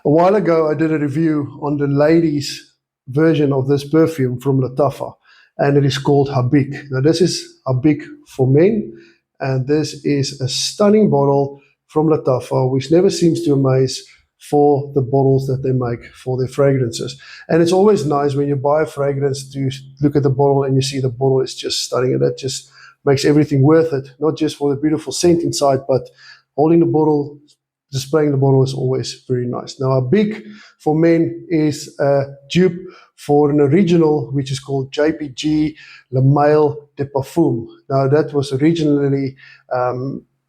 A while ago, I did a review on the ladies' version of this perfume from Lattafa, and it is called Habik. Now, this is Habik for men, and this is a stunning bottle from Lattafa, which never seems to amaze for the bottles that they make for their fragrances. And it's always nice when you buy a fragrance to look at the bottle and you see the bottle is just stunning, and that just makes everything worth it, not just for the beautiful scent inside, but holding the bottle, displaying the bottle is always very nice. Now, Habik for men is a dupe for an original, which is called JPG Le Mail de Parfum. Now, that was originally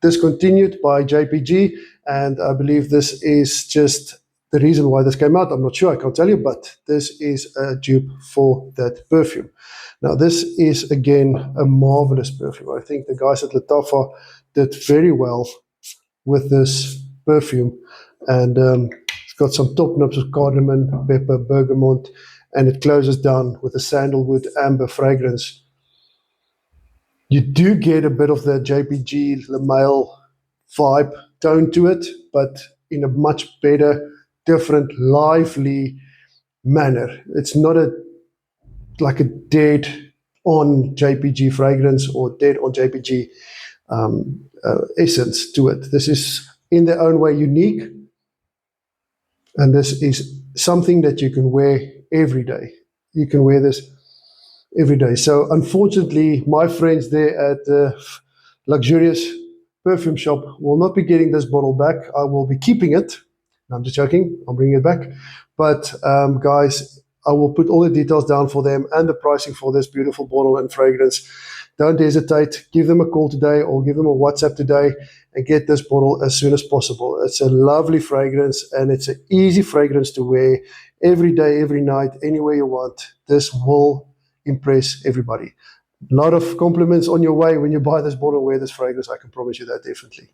discontinued by JPG, and I believe this is just the reason why this came out. I'm not sure, I can't tell you, but this is a dupe for that perfume. Now, this is, again, a marvelous perfume. I think the guys at Lattafa did very well with this perfume, and it's got some top notes of cardamom, pepper, bergamot, and it closes down with a sandalwood amber fragrance. You do get a bit of the JPG Le Mail vibe tone to it, but in a much better, different, lively manner. It's not like a dead on JPG fragrance or dead on JPG essence to it. This is in their own way unique, and this is something that you can wear every day. You can wear this every day. So unfortunately, my friends there at the Luxurious Perfume Shop will not be getting this bottle back. I will be keeping it. No, I'm just joking. I'm bringing it back. But guys, I will put all the details down for them and the pricing for this beautiful bottle and fragrance. Don't hesitate. Give them a call today or give them a WhatsApp today and get this bottle as soon as possible. It's a lovely fragrance, and it's an easy fragrance to wear every day, every night, anywhere you want. This will impress everybody. A lot of compliments on your way when you buy this bottle and wear this fragrance. I can promise you that definitely.